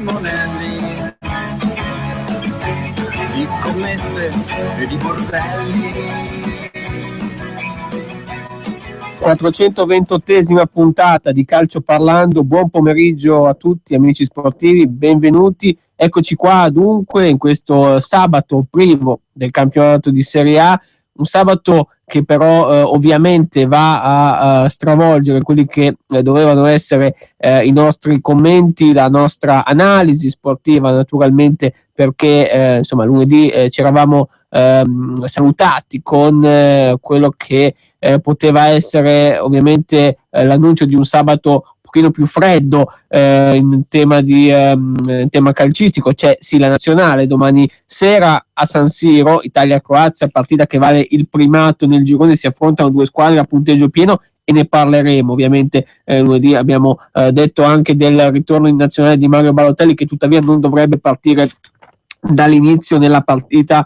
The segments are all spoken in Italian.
monelli, di scommesse e di bordelli. 428esima puntata di Calcio Parlando. Buon pomeriggio a tutti amici sportivi, benvenuti. Eccoci qua dunque in questo sabato primo del campionato di Serie A, un sabato che però ovviamente va a stravolgere quelli che dovevano essere i nostri commenti, la nostra analisi sportiva naturalmente, perché insomma lunedì ci eravamo salutati con quello che poteva essere ovviamente l'annuncio di un sabato un pochino più freddo in tema calcistico. C'è sì la nazionale domani sera a San Siro, Italia-Croazia, partita che vale il primato nel girone, si affrontano due squadre a punteggio pieno e ne parleremo ovviamente. Lunedì abbiamo detto anche del ritorno in nazionale di Mario Balotelli, che tuttavia non dovrebbe partire dall'inizio nella partita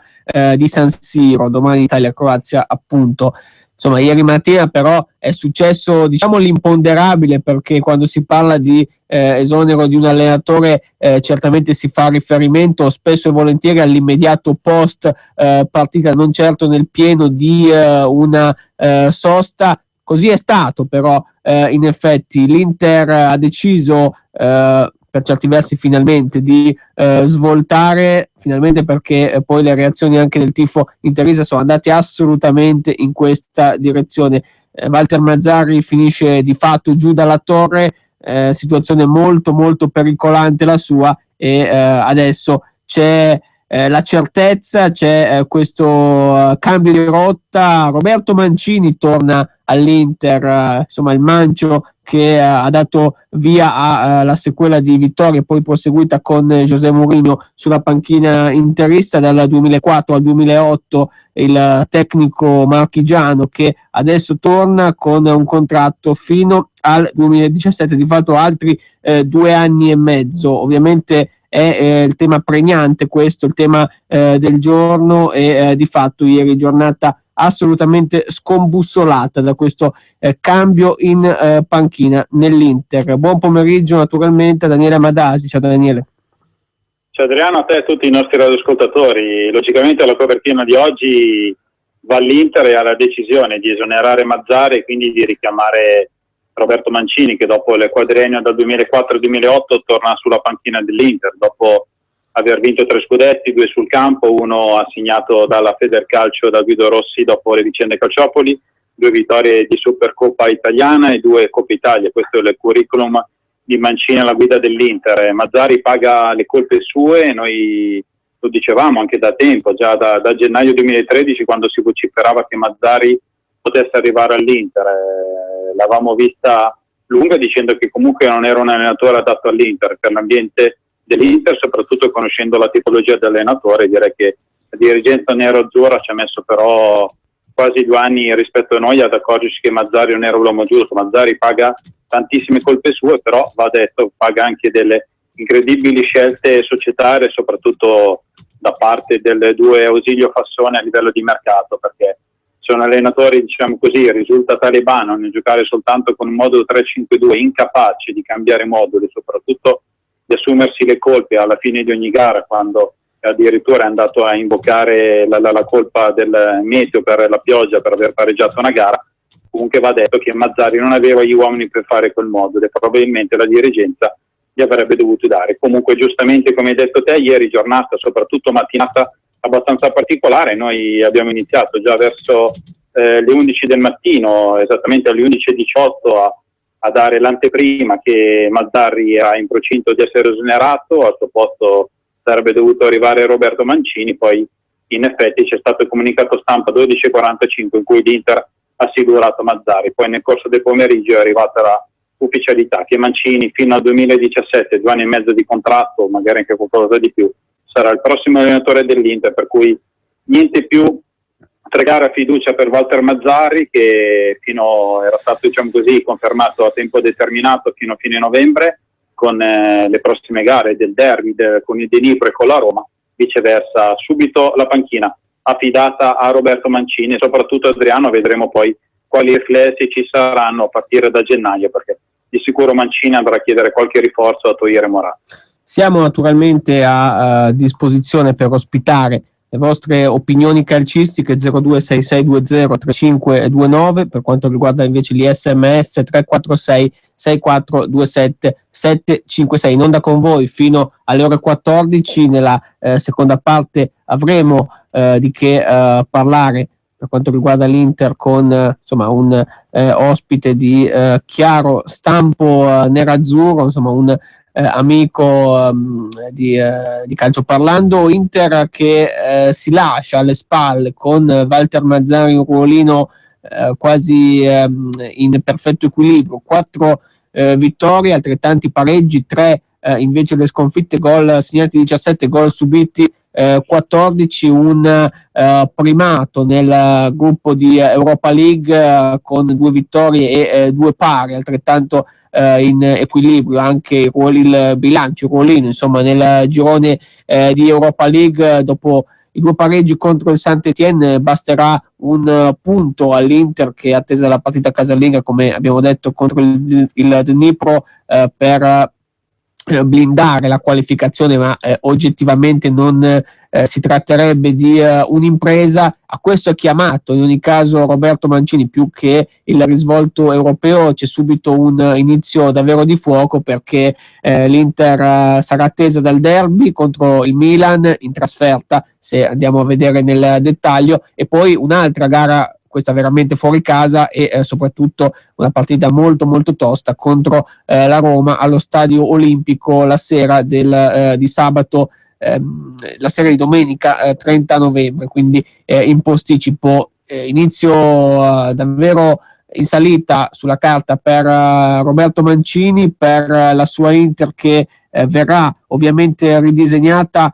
di San Siro, domani Italia-Croazia appunto. Insomma, ieri mattina però è successo, diciamo, l'imponderabile, perché quando si parla di esonero di un allenatore certamente si fa riferimento spesso e volentieri all'immediato post partita, non certo nel pieno di una sosta. Così è stato, però in effetti l'Inter ha deciso per certi versi finalmente di svoltare, finalmente, perché poi le reazioni anche del tifo interista sono andate assolutamente in questa direzione. Walter Mazzarri finisce di fatto giù dalla torre, situazione molto molto pericolante la sua, e adesso c'è la certezza, c'è questo cambio di rotta. Roberto Mancini torna all'Inter, insomma il Mancio che ha dato via alla sequela di vittorie poi proseguita con José Mourinho sulla panchina interista dal 2004 al 2008, il tecnico marchigiano che adesso torna con un contratto fino al 2017, di fatto altri 2 anni e mezzo. Ovviamente è il tema pregnante questo, il tema del giorno, e di fatto ieri giornata assolutamente scombussolata da questo cambio in panchina nell'Inter. Buon pomeriggio naturalmente a Daniele Amadasi. Ciao Daniele. Ciao Adriano, a te e a tutti i nostri radioascoltatori. Logicamente la copertina di oggi va all'Inter e alla decisione di esonerare Mazzarri e quindi di richiamare Roberto Mancini, che dopo il quadriennio dal 2004 al 2008 torna sulla panchina dell'Inter dopo aver vinto 3 scudetti, 2 sul campo, 1 assegnato dalla Federcalcio da Guido Rossi dopo le vicende Calciopoli, 2 vittorie di Supercoppa italiana e 2 Coppa Italia. Questo è il curriculum di Mancini alla guida dell'Inter. Mazzarri paga le colpe sue, noi lo dicevamo anche da tempo, già da gennaio 2013, quando si vociferava che Mazzarri potesse arrivare all'Inter. L'avevamo vista lunga dicendo che comunque non era un allenatore adatto all'Inter, per l'ambiente dell'Inter, soprattutto conoscendo la tipologia dell'allenatore. Direi che la dirigenza nero-azzurra ci ha messo però quasi 2 anni rispetto a noi ad accorgersi che Mazzarri non era l'uomo giusto. Mazzarri paga tantissime colpe sue, però va detto, paga anche delle incredibili scelte societarie, soprattutto da parte delle 2 Ausilio Fassone a livello di mercato, perché sono allenatori, diciamo così, risulta talebano nel giocare soltanto con un modulo 3-5-2, incapace di cambiare moduli, soprattutto di assumersi le colpe alla fine di ogni gara, quando addirittura è andato a invocare la colpa del meteo per la pioggia per aver pareggiato una gara. Comunque va detto che Mazzarri non aveva gli uomini per fare quel modulo e probabilmente la dirigenza gli avrebbe dovuto dare. Comunque giustamente, come hai detto te, ieri giornata, soprattutto mattinata abbastanza particolare. Noi abbiamo iniziato già verso le 11 del mattino, esattamente alle 11:18, a dare l'anteprima che Mazzarri era in procinto di essere esonerato. Al suo posto sarebbe dovuto arrivare Roberto Mancini. Poi in effetti c'è stato il comunicato stampa 12:45 in cui l'Inter ha assicurato Mazzarri. Poi nel corso del pomeriggio è arrivata la ufficialità che Mancini fino al 2017, 2 anni e mezzo di contratto, magari anche qualcosa di più, sarà il prossimo allenatore dell'Inter, per cui niente più pregare a fiducia per Walter Mazzarri, che era stato, diciamo così, confermato a tempo determinato fino a fine novembre, con le prossime gare del derby con il Dnipro e con la Roma. Viceversa, subito la panchina affidata a Roberto Mancini, e soprattutto Adriano vedremo poi quali riflessi ci saranno a partire da gennaio, perché di sicuro Mancini andrà a chiedere qualche rinforzo a Togliere Moratti. Siamo naturalmente a disposizione per ospitare le vostre opinioni calcistiche 0266203529, per quanto riguarda invece gli SMS 346 6427 756. In onda con voi fino alle ore 14. Nella seconda parte avremo di che parlare per quanto riguarda l'Inter con insomma un ospite di chiaro stampo nerazzurro, insomma un amico di Calcio Parlando. Inter che si lascia alle spalle con Walter Mazzarri in ruolino quasi in perfetto equilibrio, 4 vittorie, altrettanti pareggi, 3 invece le sconfitte, gol segnati 17, gol subiti 14, un primato nel gruppo di Europa League con 2 vittorie e 2 pari, altrettanto in equilibrio anche il bilancio, il ruolino insomma nel girone di Europa League. Dopo i 2 pareggi contro il Saint-Étienne basterà un punto all'Inter, che è attesa la partita casalinga, come abbiamo detto, contro il Dnipro per blindare la qualificazione, ma oggettivamente non si tratterebbe di un'impresa. A questo è chiamato in ogni caso Roberto Mancini. Più che il risvolto europeo c'è subito un inizio davvero di fuoco, perché l'Inter sarà attesa dal derby contro il Milan in trasferta, se andiamo a vedere nel dettaglio, e poi un'altra gara, questa veramente fuori casa, e soprattutto una partita molto molto tosta contro la Roma allo Stadio Olimpico la sera di sabato, la sera di domenica 30 novembre, quindi in posticipo. Inizio davvero in salita sulla carta per Roberto Mancini, per la sua Inter che verrà ovviamente ridisegnata.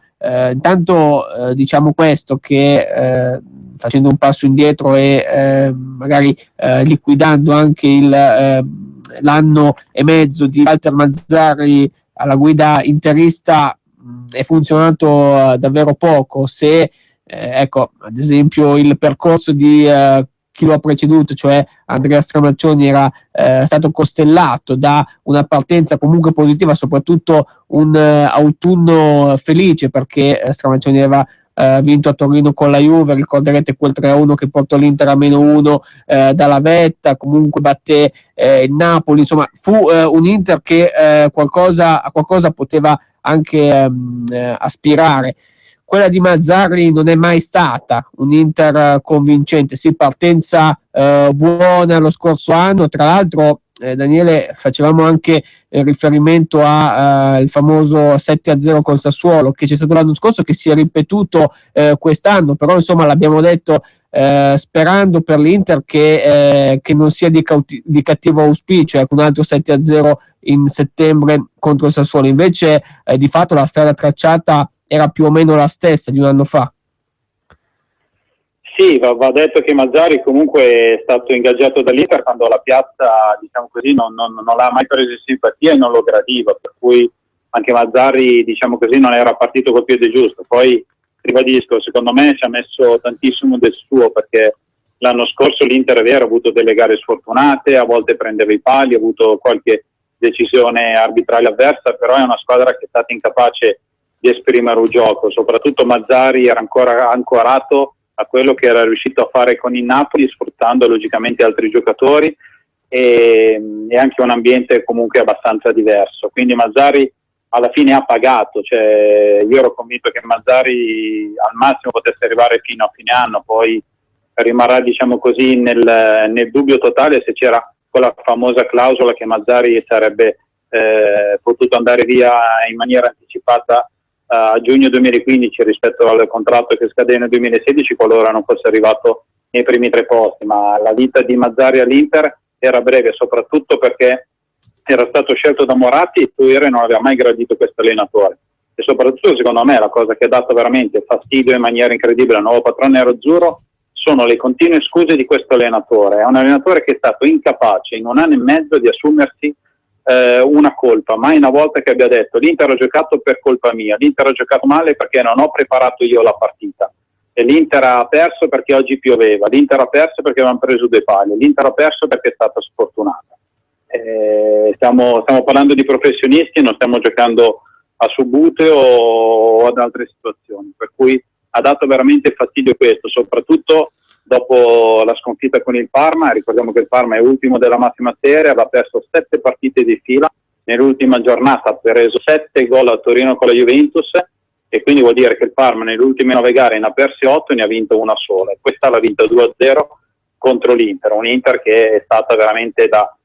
Intanto diciamo questo, che facendo un passo indietro e magari liquidando anche l'anno e mezzo di Walter Mazzarri alla guida interista, è funzionato davvero poco. Se ecco, ad esempio il percorso di chi lo ha preceduto, cioè Andrea Stramaccioni, era stato costellato da una partenza comunque positiva, soprattutto un autunno felice, perché Stramaccioni aveva vinto a Torino con la Juve, ricorderete quel 3-1 che portò l'Inter a -1 dalla vetta, comunque batté il Napoli, insomma fu un Inter che a qualcosa poteva anche aspirare. Quella di Mazzarri non è mai stata un Inter convincente. Sì, partenza buona lo scorso anno, tra l'altro Daniele, facevamo anche riferimento al famoso 7-0 col Sassuolo che c'è stato l'anno scorso, che si è ripetuto quest'anno, però insomma l'abbiamo detto sperando per l'Inter che non sia di cattivo auspicio, ecco, un altro 7-0 in settembre contro il Sassuolo. Invece di fatto la strada tracciata era più o meno la stessa di un anno fa. Sì, va detto che Mazzarri comunque è stato ingaggiato dall'Inter quando la piazza, diciamo così, non l'ha mai preso in simpatia e non lo gradiva, per cui anche Mazzarri, diciamo così, non era partito col piede giusto. Poi ribadisco, secondo me ci ha messo tantissimo del suo, perché l'anno scorso l'Inter è vero, ha avuto delle gare sfortunate, a volte prendeva i pali, ha avuto qualche decisione arbitrale avversa, però è una squadra che è stata incapace di esprimere un gioco. Soprattutto Mazzarri era ancora ancorato a quello che era riuscito a fare con il Napoli, sfruttando logicamente altri giocatori e anche un ambiente comunque abbastanza diverso. Quindi Mazzarri alla fine ha pagato, cioè, io ero convinto che Mazzarri al massimo potesse arrivare fino a fine anno, poi rimarrà, diciamo così, nel dubbio totale se c'era quella famosa clausola che Mazzarri sarebbe potuto andare via in maniera anticipata a giugno 2015 rispetto al contratto che scade nel 2016, qualora non fosse arrivato nei primi 3 posti. Ma la vita di Mazzarri all'Inter era breve, soprattutto perché era stato scelto da Moratti e Tuire non aveva mai gradito questo allenatore, e soprattutto secondo me la cosa che ha dato veramente fastidio in maniera incredibile al nuovo patrone nerazzurro sono le continue scuse di questo allenatore. È un allenatore che è stato incapace in 1 anno e mezzo di assumersi una colpa, mai una volta che abbia detto l'Inter ha giocato per colpa mia, l'Inter ha giocato male perché non ho preparato io la partita, e l'Inter ha perso perché oggi pioveva, l'Inter ha perso perché avevano preso 2 pali, l'Inter ha perso perché è stata sfortunata. Stiamo parlando di professionisti, non stiamo giocando a Subute o ad altre situazioni, per cui ha dato veramente fastidio questo, soprattutto dopo la sconfitta con il Parma. Ricordiamo che il Parma è ultimo della massima serie, aveva perso 7 partite di fila, nell'ultima giornata ha preso 7 gol a Torino con la Juventus, e quindi vuol dire che il Parma nelle ultime 9 gare ne ha persi 8 e ne ha vinto una sola, e questa l'ha vinta 2-0 contro l'Inter, un Inter che è stata veramente da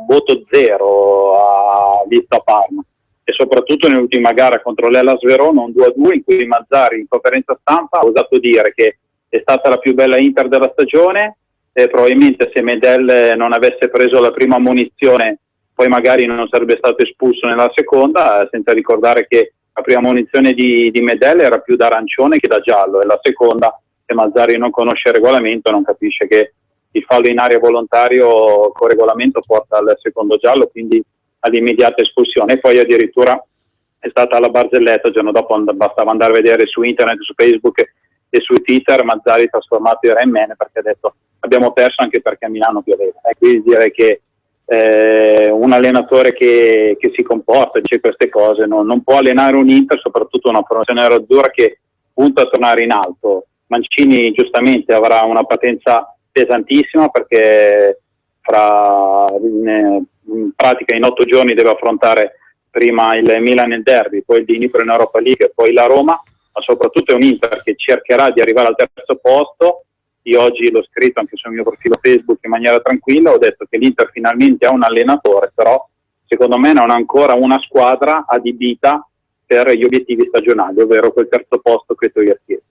voto 0 a vista Parma. E soprattutto nell'ultima gara contro l'Hellas Verona, un 2-2 in cui Mazzarri in conferenza stampa ha osato dire che è stata la più bella Inter della stagione, e probabilmente se Medel non avesse preso la prima ammonizione poi magari non sarebbe stato espulso nella seconda, senza ricordare che la prima ammonizione di Medel era più da arancione che da giallo, e la seconda, se Mazzarri non conosce il regolamento, non capisce che il fallo in area volontario con regolamento porta al secondo giallo, quindi all'immediata espulsione. E poi addirittura è stata la barzelletta, il giorno dopo bastava andare a vedere su internet, su Facebook e su Twitter, Mazzarri trasformato in Rain Man, perché ha detto abbiamo perso anche perché a Milano pioveva. E quindi direi che un allenatore che si comporta, dice queste cose, non può allenare un Inter, soprattutto una formazione nerazzurra che punta a tornare in alto. Mancini giustamente avrà una partenza pesantissima, perché in pratica in 8 giorni deve affrontare prima il Milan nel derby, poi il Dnipro in Europa League e poi la Roma, ma soprattutto è un Inter che cercherà di arrivare al terzo posto. Io oggi l'ho scritto anche sul mio profilo Facebook in maniera tranquilla, ho detto che l'Inter finalmente ha un allenatore, però secondo me non ha ancora una squadra adibita per gli obiettivi stagionali, ovvero quel terzo posto che tu hai chiesto.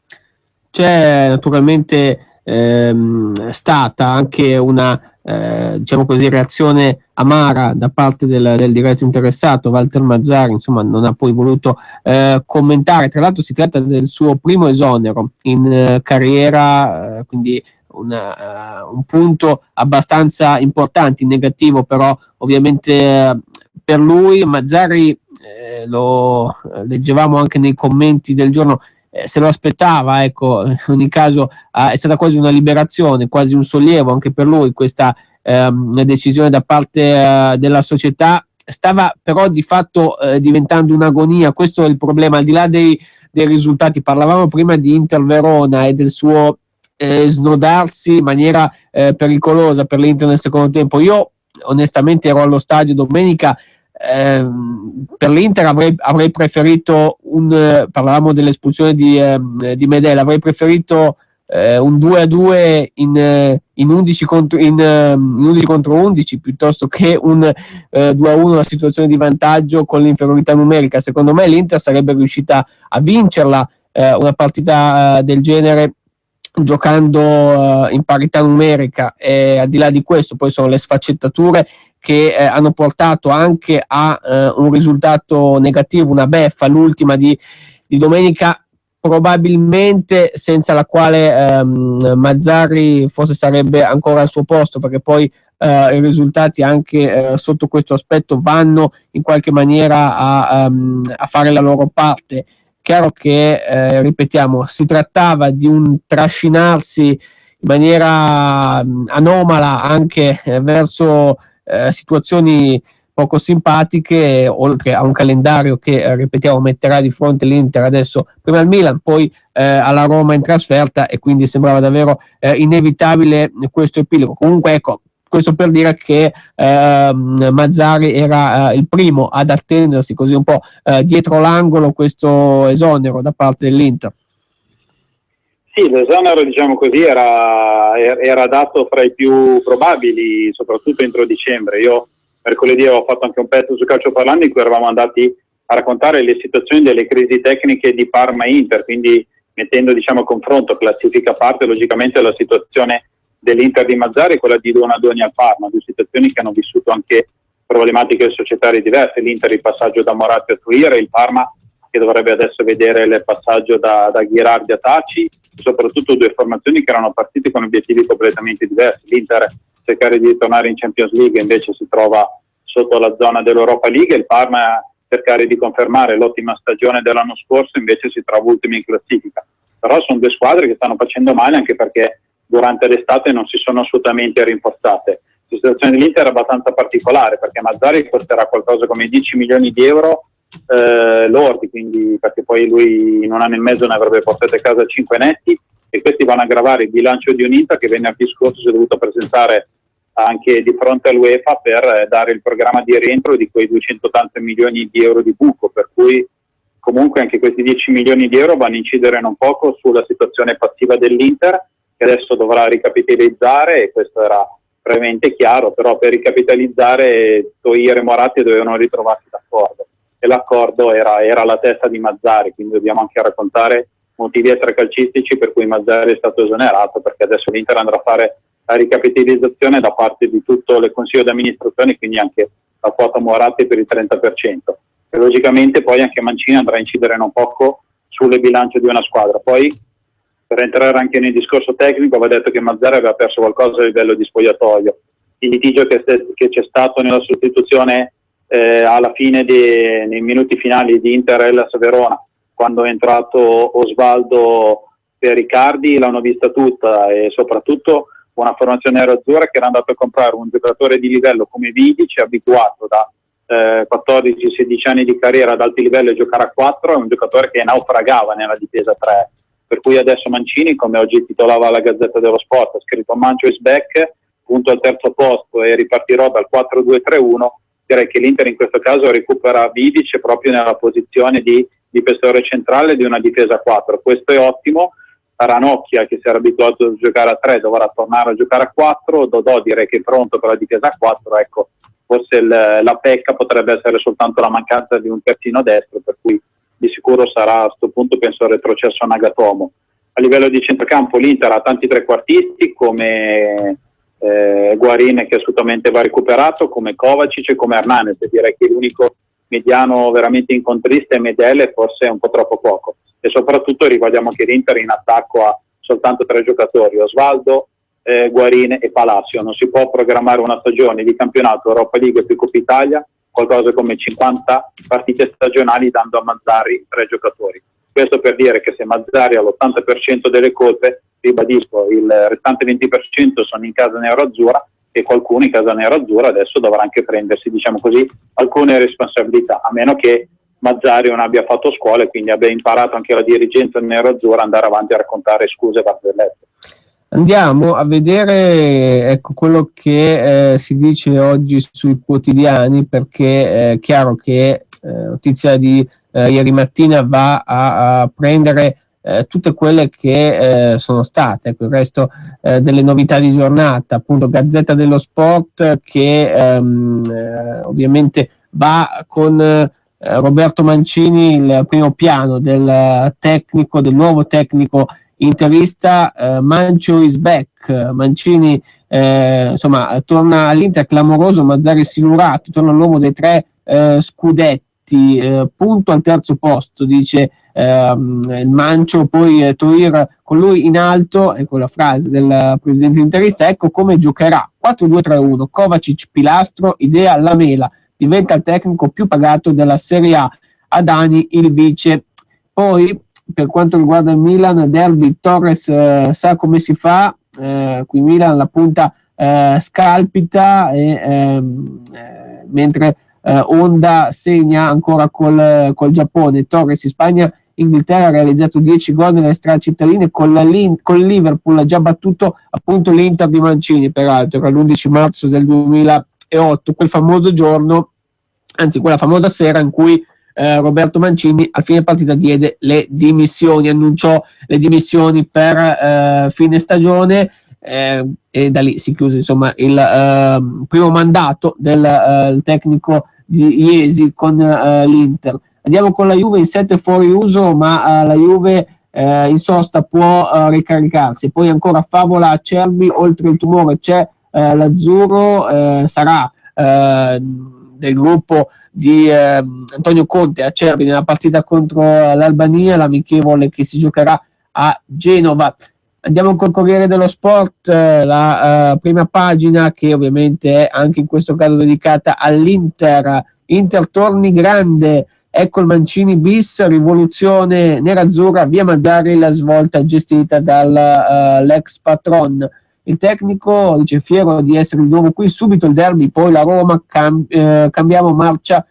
C'è naturalmente stata anche una diciamo così reazione amara da parte del diretto interessato Walter Mazzarri, insomma non ha poi voluto commentare. Tra l'altro si tratta del suo primo esonero in carriera, quindi un punto abbastanza importante in negativo, però ovviamente per lui. Mazzarri, lo leggevamo anche nei commenti del giorno, se lo aspettava, ecco, in ogni caso è stata quasi una liberazione, quasi un sollievo anche per lui questa decisione da parte della società. Stava però di fatto diventando un'agonia, questo è il problema, al di là dei risultati. Parlavamo prima di Inter Verona e del suo snodarsi in maniera pericolosa per l'Inter nel secondo tempo. Io onestamente ero allo stadio domenica. Per l'Inter avrei preferito parlavamo dell'espulsione di Medel, avrei preferito un 2-2 in 11 contro 11 piuttosto che un 2-1, una situazione di vantaggio con l'inferiorità numerica. Secondo me l'Inter sarebbe riuscita a vincerla una partita del genere giocando in parità numerica, e al di là di questo poi sono le sfaccettature che hanno portato anche a un risultato negativo, una beffa, l'ultima di domenica, probabilmente senza la quale Mazzarri forse sarebbe ancora al suo posto, perché poi i risultati anche sotto questo aspetto vanno in qualche maniera a fare la loro parte. Chiaro che, ripetiamo, si trattava di un trascinarsi in maniera anomala anche verso situazioni poco simpatiche, oltre a un calendario che, ripetiamo, metterà di fronte l'Inter adesso prima al Milan, poi alla Roma in trasferta, e quindi sembrava davvero inevitabile questo epilogo. Comunque, ecco, questo per dire che Mazzarri era il primo ad attendersi così un po' dietro l'angolo questo esonero da parte dell'Inter. Sì, l'esonero, diciamo così, era dato fra i più probabili, soprattutto entro dicembre. Io mercoledì avevo fatto anche un pezzo su Calcio Parlando in cui eravamo andati a raccontare le situazioni delle crisi tecniche di Parma e Inter, quindi mettendo, diciamo, a confronto, classifica a parte logicamente la situazione dell'Inter di Mazzarri e quella di Donadoni al Parma, due situazioni che hanno vissuto anche problematiche societarie diverse. L'Inter il passaggio da Moratti a Tuire, il Parma che dovrebbe adesso vedere il passaggio da Ghirardi a Taci, soprattutto due formazioni che erano partite con obiettivi completamente diversi. L'Inter cercare di tornare in Champions League invece si trova sotto la zona dell'Europa League, il Parma cercare di confermare l'ottima stagione dell'anno scorso invece si trova ultimo in classifica. Però sono due squadre che stanno facendo male, anche perché durante l'estate non si sono assolutamente rinforzate. La situazione dell'Inter è abbastanza particolare perché Mazzarri costerà qualcosa come 10 milioni di euro lordi, quindi perché poi lui in un anno e mezzo ne avrebbe portate a casa 5 netti, e questi vanno a aggravare il bilancio di un'Inter che venerdì scorso si è dovuto presentare anche di fronte all'UEFA per dare il programma di rientro di quei 280 milioni di euro di buco, per cui comunque anche questi 10 milioni di euro vanno a incidere non poco sulla situazione passiva dell'Inter, che adesso dovrà ricapitalizzare, e questo era previamente chiaro, però per ricapitalizzare Toir e Moratti dovevano ritrovarsi d'accordo, e l'accordo era la testa di Mazzarri, quindi dobbiamo anche raccontare motivi extracalcistici per cui Mazzarri è stato esonerato, perché adesso l'Inter andrà a fare la ricapitalizzazione da parte di tutto il consiglio di amministrazione, quindi anche la quota Moratti per il 30%, e logicamente poi anche Mancini andrà a incidere non poco sulle bilance di una squadra. Poi, per entrare anche nel discorso tecnico, va detto che Mazzarri aveva perso qualcosa a livello di spogliatoio. Il litigio che c'è stato nella sostituzione alla fine nei minuti finali di Inter-Hellas Verona, quando è entrato Osvaldo per Icardi, l'hanno vista tutta, e soprattutto una formazione nerazzurra che era andato a comprare un giocatore di livello come Vidic, abituato da 14-16 anni di carriera ad alti livelli a giocare a 4, è un giocatore che naufragava nella difesa 3, per cui adesso Mancini, come oggi titolava la Gazzetta dello Sport, ha scritto Mancio is back, punto al terzo posto e ripartirò dal 4-2-3-1. Direi che l'Inter in questo caso recupera Vidic proprio nella posizione di difensore centrale di una difesa 4. Questo è ottimo. Ranocchia, che si era abituato a giocare a 3, dovrà tornare a giocare a 4. Dodò direi che è pronto per la difesa a 4. Ecco, forse la pecca potrebbe essere soltanto la mancanza di un terzino destro, per cui di sicuro sarà a questo punto, penso, retrocesso a Nagatomo. A livello di centrocampo l'Inter ha tanti trequartisti come Guarin, che assolutamente va recuperato, come Kovacic e come Hernandez. Direi che l'unico mediano veramente incontrista è Medel, forse è un po' troppo poco, e soprattutto ricordiamo che l'Inter in attacco ha soltanto 3 giocatori: Osvaldo, Guarin e Palacio. Non si può programmare una stagione di campionato, Europa League più Coppa Italia, qualcosa come 50 partite stagionali, dando a Mazzarri 3 giocatori. Questo per dire che se Mazzarri ha l'80% delle colpe, ribadisco, il restante 20% sono in casa nerazzurra, e qualcuno in casa nerazzurra adesso dovrà anche prendersi, diciamo così, alcune responsabilità, a meno che Mazzarri non abbia fatto scuola e quindi abbia imparato anche la dirigenza nerazzurra ad andare avanti a raccontare scuse e barzellette. Andiamo a vedere, ecco, quello che si dice oggi sui quotidiani, perché è chiaro che notizia di ieri mattina va a prendere tutte quelle che sono state, ecco, il resto delle novità di giornata. Appunto, Gazzetta dello Sport che ovviamente va con Roberto Mancini, il primo piano del nuovo tecnico interista. Mancio is back, Mancini insomma torna all'Inter, clamoroso, Mazzarri silurato, torna l'uomo dei 3 scudetti, punto al terzo posto, dice il Mancio. Poi Toir con lui in alto, ecco la frase del presidente interista: ecco come giocherà 4-2-3-1, Kovacic pilastro, idea Lamela, diventa il tecnico più pagato della Serie A, Adani il vice. Poi per quanto riguarda il Milan, derby, Torres sa come si fa, qui Milan la punta scalpita, mentre Honda segna ancora col Giappone. Torres in Spagna, Inghilterra, ha realizzato 10 gol nelle strade cittadine con Liverpool, ha già battuto appunto l'Inter di Mancini, peraltro era l'11 marzo del 2008, quel famoso giorno, anzi quella famosa sera in cui Roberto Mancini a fine partita diede le dimissioni, annunciò le dimissioni per fine stagione, e da lì si chiuse insomma il primo mandato del tecnico di Iesi con l'Inter. Andiamo con la Juve in 7 fuori uso, ma la Juve in sosta può ricaricarsi. Poi ancora favola Acerbi, oltre il tumore c'è l'azzurro, sarà del gruppo di Antonio Conte Acerbi nella partita contro l'Albania, l'amichevole che si giocherà a Genova. Andiamo col Corriere dello Sport, la prima pagina, che ovviamente è anche in questo caso dedicata all'Inter. Inter torni grande, ecco il Mancini bis, rivoluzione nerazzurra, via Mazzarri, la svolta gestita dall'ex patron. Il tecnico dice fiero di essere di nuovo qui, subito il derby, poi la Roma, cambiamo marcia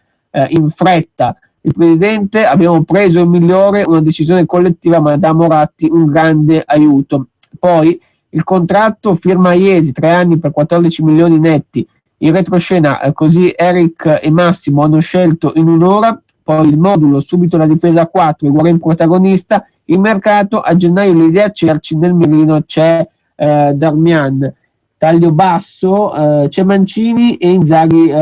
in fretta. il presidente: abbiamo preso il migliore, una decisione collettiva, ma da Moratti un grande aiuto. Poi il contratto, firma Iesi, 3 anni per 14 milioni netti. In retroscena, così Eric e Massimo hanno scelto in un'ora. Poi il modulo, subito la difesa a 4, il Guarin protagonista. Il mercato, a gennaio l'idea Cerci, nel mirino c'è Darmian. Taglio basso, c'è Mancini e Inzaghi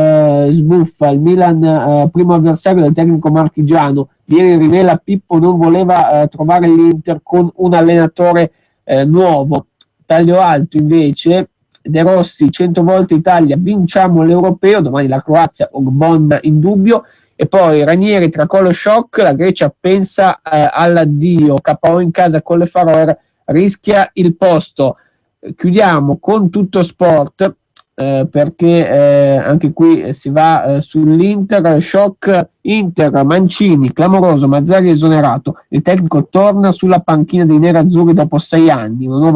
sbuffa. Il Milan, primo avversario del tecnico marchigiano, ieri rivela Pippo non voleva trovare l'Inter con un allenatore nuovo. Taglio alto invece, De Rossi, 100 volte Italia, vinciamo l'Europeo, domani la Croazia, Ogbonna in dubbio. E poi Ranieri, tracollo shock, la Grecia pensa all'addio, KO in casa con le Faroe, rischia il posto. Chiudiamo con Tutto Sport, perché anche qui si va sull'Inter. Shock Inter, Mancini clamoroso, Mazzarri esonerato, il tecnico torna sulla panchina dei nerazzurri dopo 6 anni, una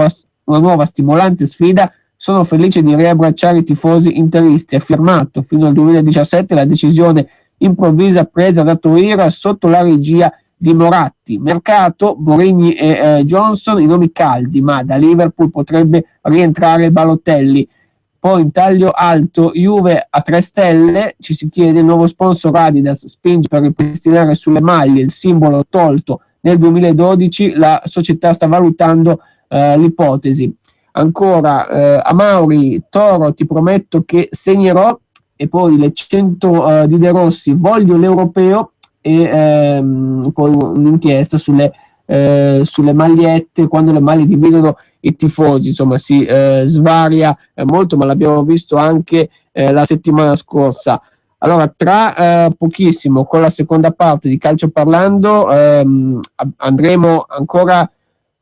nuova stimolante sfida. Sono felice di riabbracciare i tifosi interisti, ha firmato fino al 2017 la decisione improvvisa presa da Torino sotto la regia di Moratti. Mercato, Borini e Johnson, i nomi caldi, ma da Liverpool potrebbe rientrare Balotelli. Poi in taglio alto, Juve a 3 stelle, ci si chiede il nuovo sponsor Adidas spinge per ripristinare sulle maglie il simbolo tolto nel 2012, la società sta valutando l'ipotesi. Ancora a Mauri, Toro, ti prometto che segnerò. E poi le 100 di De Rossi, voglio l'Europeo. E poi un'inchiesta sulle magliette, quando le maglie dividono i tifosi, insomma si svaria molto, ma l'abbiamo visto anche la settimana scorsa. Allora, tra pochissimo, con la seconda parte di Calcio Parlando, andremo ancora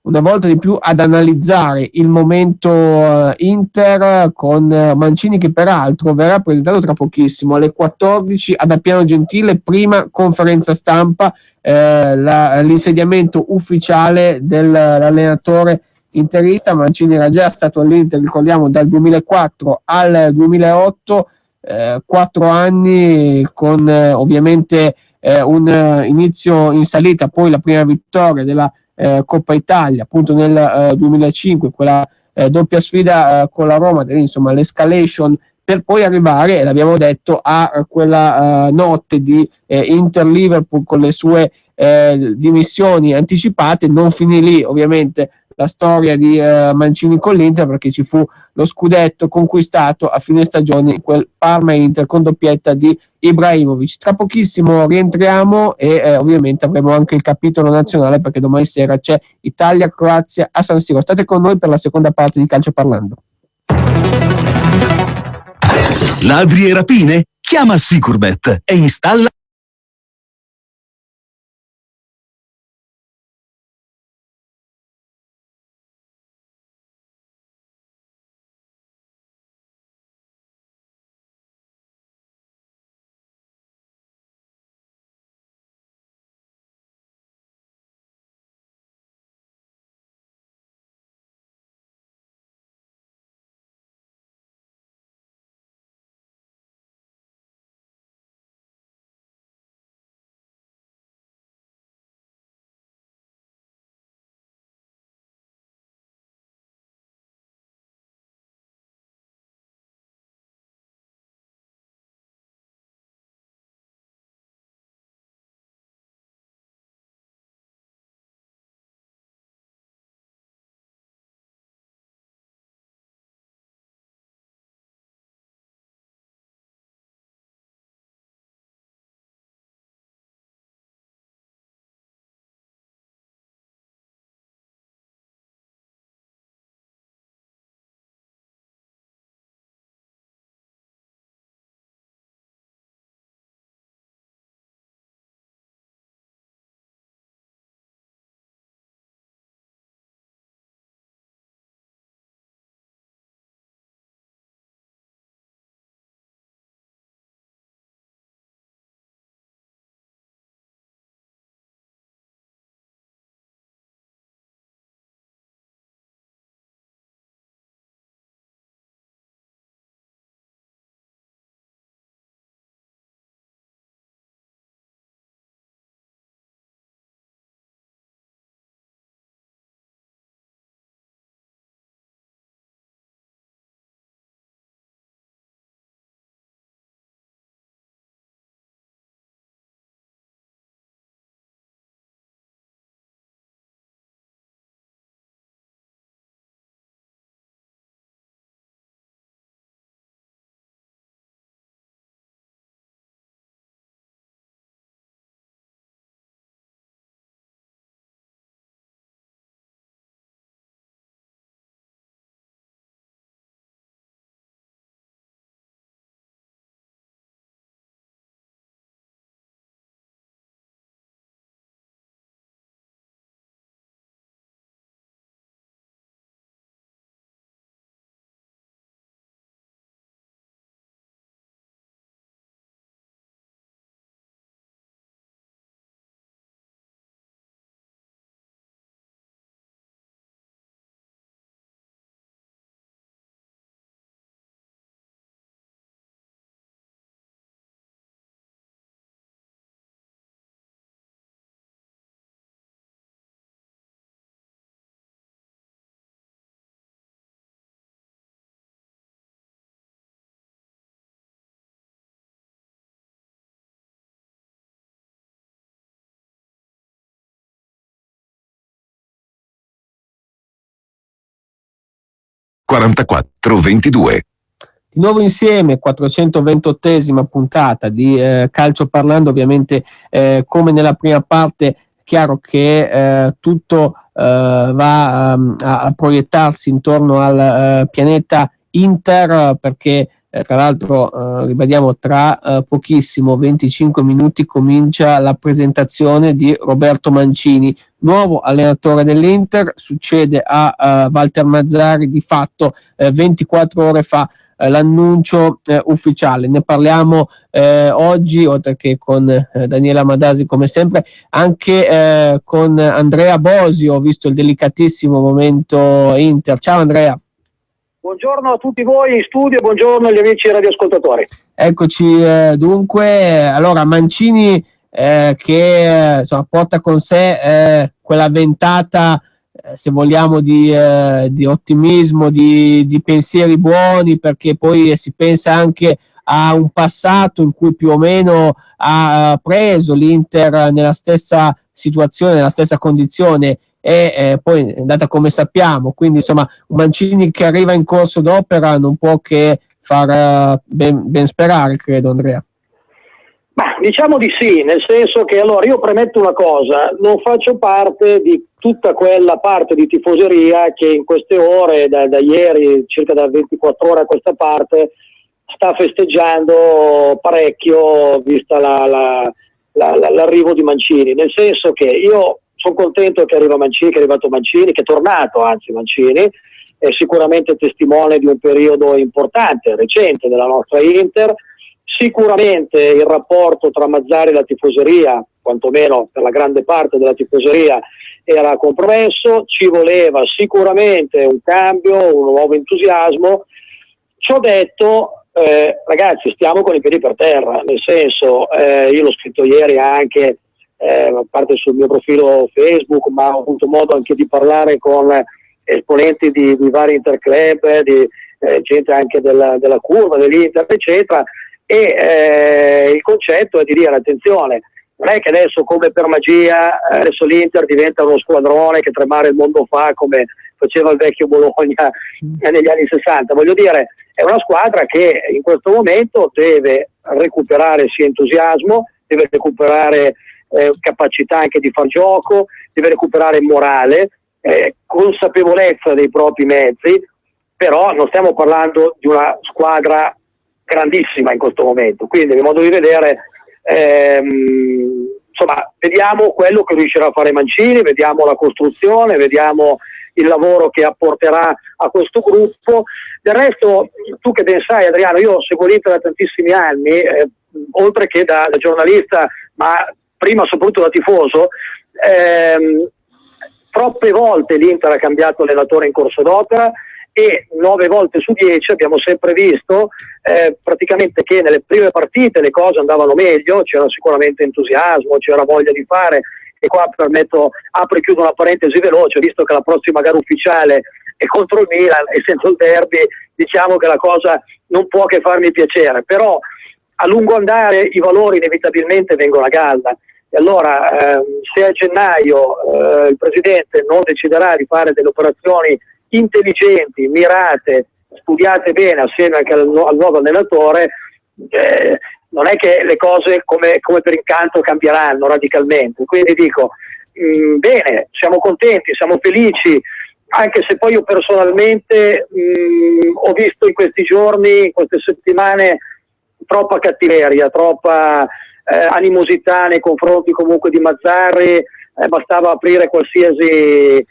una volta di più ad analizzare il momento Inter con Mancini, che peraltro verrà presentato tra pochissimo alle 14 ad Appiano Gentile, prima conferenza stampa, l'insediamento ufficiale dell'allenatore interista. Mancini era già stato all'Inter, ricordiamo, dal 2004 al 2008, 4 anni con ovviamente un inizio in salita, poi la prima vittoria della Coppa Italia appunto nel 2005, quella doppia sfida con la Roma, insomma l'escalation per poi arrivare, e l'abbiamo detto, a quella notte di Inter-Liverpool con le sue dimissioni anticipate. Non finì lì ovviamente la storia di Mancini con l'Inter, perché ci fu lo scudetto conquistato a fine stagione in quel Parma-Inter con doppietta di Ibrahimovic. Tra pochissimo rientriamo e ovviamente avremo anche il capitolo nazionale, perché domani sera c'è Italia-Croazia a San Siro. State con noi per la seconda parte di Calcio Parlando. Ladri e rapine? Chiama Sicurbet e installa 44 22. Di nuovo insieme, 428esima puntata di Calcio Parlando, ovviamente come nella prima parte, chiaro che tutto va a proiettarsi intorno al pianeta Inter, perché tra l'altro ribadiamo, tra pochissimo, 25 minuti, comincia la presentazione di Roberto Mancini, nuovo allenatore dell'Inter. Succede a Walter Mazzarri di fatto 24 ore fa l'annuncio ufficiale. Ne parliamo oggi, oltre che con Daniela Madasi come sempre, anche con Andrea Bosio, visto il delicatissimo momento Inter. Ciao Andrea. Buongiorno a tutti voi in studio, buongiorno agli amici radioascoltatori. Eccoci, dunque, allora Mancini che insomma, porta con sé quella ventata, se vogliamo, di ottimismo, di pensieri buoni, perché poi si pensa anche a un passato in cui più o meno ha preso l'Inter nella stessa situazione, nella stessa condizione, e poi è andata come sappiamo. Quindi insomma un Mancini che arriva in corso d'opera non può che far ben sperare, credo, Andrea. Ma diciamo di sì, nel senso che, allora, io premetto una cosa: non faccio parte di tutta quella parte di tifoseria che in queste ore, da ieri, circa da 24 ore a questa parte, sta festeggiando parecchio vista l'arrivo di Mancini. Nel senso che io sono contento che arriva Mancini, che è arrivato Mancini, che è tornato anzi Mancini, è sicuramente testimone di un periodo importante, recente della nostra Inter. Sicuramente il rapporto tra Mazzarri e la tifoseria, quantomeno per la grande parte della tifoseria, era compromesso, ci voleva sicuramente un cambio, un nuovo entusiasmo. Ciò detto, ragazzi, stiamo con i piedi per terra, nel senso, io l'ho scritto ieri anche a parte sul mio profilo Facebook, ma ho avuto modo anche di parlare con esponenti di vari interclub, di gente anche della curva, dell'Inter, eccetera, e il concetto è di dire: attenzione, non è che adesso, come per magia, adesso l'Inter diventa uno squadrone che tremare il mondo fa, come faceva il vecchio Bologna negli anni 60. Voglio dire, è una squadra che in questo momento deve recuperare sia entusiasmo, deve recuperare capacità anche di far gioco, deve recuperare morale, consapevolezza dei propri mezzi. Però non stiamo parlando di una squadra grandissima in questo momento, quindi, a mio modo di vedere, insomma, vediamo quello che riuscirà a fare Mancini, vediamo la costruzione, vediamo il lavoro che apporterà a questo gruppo. Del resto, tu che ben sai, Adriano, io seguo l'Inter da tantissimi anni, oltre che da giornalista, ma prima soprattutto da tifoso. Troppe volte l'Inter ha cambiato allenatore in corso d'opera e 9 volte su 10 abbiamo sempre visto praticamente che nelle prime partite le cose andavano meglio, c'era sicuramente entusiasmo, c'era voglia di fare. E qua permetto, apro e chiudo una parentesi veloce, visto che la prossima gara ufficiale è contro il Milan, essendo il derby, diciamo che la cosa non può che farmi piacere, però a lungo andare i valori inevitabilmente vengono a galla. E allora se a gennaio il presidente non deciderà di fare delle operazioni intelligenti, mirate, studiate bene assieme anche al nuovo allenatore, non è che le cose come per incanto cambieranno radicalmente. Quindi dico, bene, siamo contenti, siamo felici, anche se poi io personalmente ho visto in questi giorni, in queste settimane, troppa cattiveria, troppa animosità nei confronti comunque di Mazzarri. Bastava aprire qualsiasi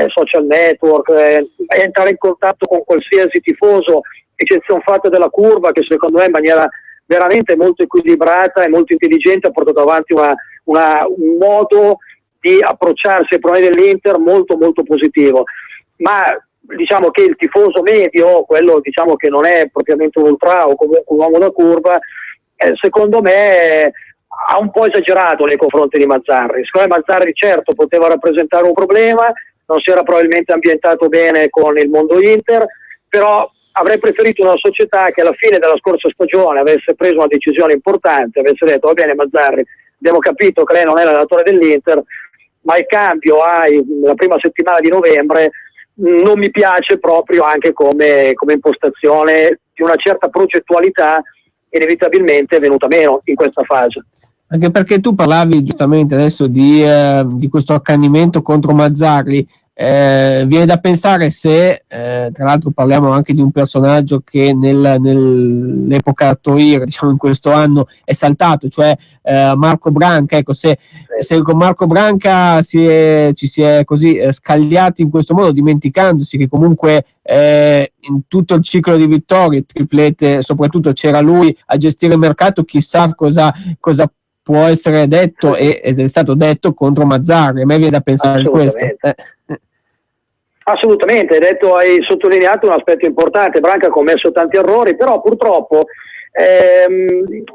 social network, entrare in contatto con qualsiasi tifoso, eccezione fatta della curva, che secondo me in maniera veramente molto equilibrata e molto intelligente ha portato avanti un modo di approcciarsi ai problemi dell'Inter molto molto positivo. Ma diciamo che il tifoso medio, quello diciamo che non è propriamente un ultra o comunque un uomo da curva, secondo me ha un po' esagerato nei confronti di Mazzarri. Secondo me Mazzarri certo poteva rappresentare un problema, non si era probabilmente ambientato bene con il mondo Inter, però avrei preferito una società che alla fine della scorsa stagione avesse preso una decisione importante, avesse detto: va bene Mazzarri, abbiamo capito che lei non è l'allenatore dell'Inter, ma il cambio la prima settimana di novembre non mi piace proprio anche come impostazione di una certa progettualità, inevitabilmente è venuta meno in questa fase. Anche perché tu parlavi giustamente adesso di questo accanimento contro Mazzarri. Viene da pensare se, tra l'altro parliamo anche di un personaggio che nell'epoca Toir, diciamo in questo anno, è saltato, cioè Marco Branca. Ecco, se con Marco Branca ci si è così scagliati in questo modo, dimenticandosi che comunque in tutto il ciclo di vittorie, triplete, soprattutto c'era lui a gestire il mercato, chissà cosa può essere detto ed è stato detto contro Mazzarri. A me viene da pensare in questo. Assolutamente, hai sottolineato un aspetto importante. Branca ha commesso tanti errori, però purtroppo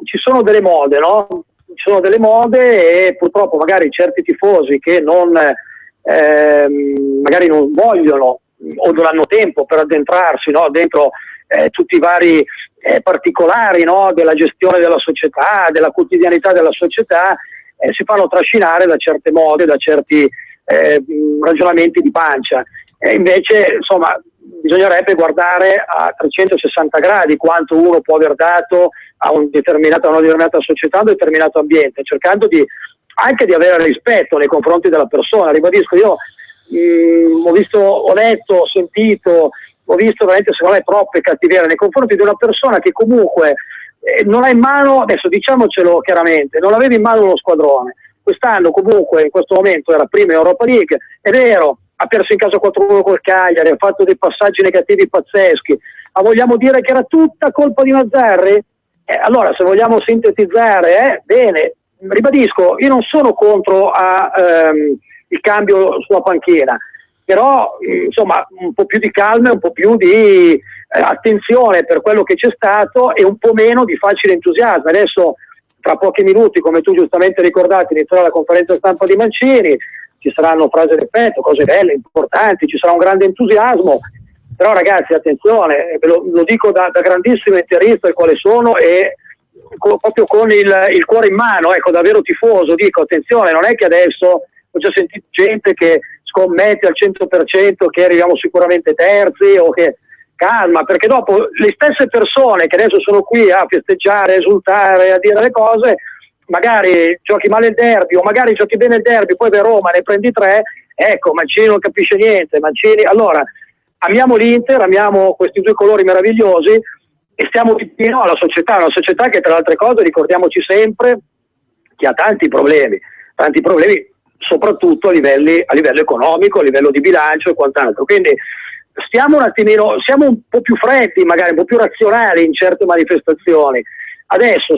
ci sono delle mode, no? Ci sono delle mode e purtroppo magari certi tifosi che magari non vogliono o non hanno tempo per addentrarsi, no? Dentro tutti i vari particolari, no? Della gestione della società, della quotidianità della società, si fanno trascinare da certe mode, da certi ragionamenti di pancia. Invece, insomma, bisognerebbe guardare a 360 gradi quanto uno può aver dato a una determinata società, a un determinato ambiente, cercando anche di avere rispetto nei confronti della persona. Ribadisco, io ho letto, ho sentito, ho visto veramente, secondo me, troppe cattiverie nei confronti di una persona che comunque non ha in mano, adesso diciamocelo chiaramente, non aveva in mano uno squadrone. Quest'anno comunque in questo momento era prima in Europa League, è vero, ha perso in casa 4-1 col Cagliari, ha fatto dei passaggi negativi pazzeschi, ma vogliamo dire che era tutta colpa di Mazzarri? Allora, se vogliamo sintetizzare, bene, ribadisco, io non sono contro il cambio sulla panchina, però insomma un po' più di calma, un po' più di attenzione per quello che c'è stato e un po' meno di facile entusiasmo. Adesso tra pochi minuti, come tu giustamente ricordavi, inizierà la conferenza stampa di Mancini, ci saranno frasi d'effetto, cose belle, importanti, ci sarà un grande entusiasmo, però ragazzi attenzione, lo dico da grandissimo interista il quale sono e proprio con il cuore in mano, ecco, da vero tifoso, dico attenzione, non è che adesso ho già sentito gente che scommette al 100% che arriviamo sicuramente terzi o che calma, perché dopo le stesse persone che adesso sono qui a festeggiare, esultare, a dire le cose, magari giochi male il derby o magari giochi bene il derby, poi vai a Roma, ne prendi 3, ecco, Mancini non capisce niente, allora amiamo l'Inter, amiamo questi due colori meravigliosi e stiamo vicino alla società, una società che tra le altre cose ricordiamoci sempre che ha tanti problemi soprattutto a livello economico, a livello di bilancio e quant'altro, quindi siamo un po' più freddi, magari un po' più razionali in certe manifestazioni. Adesso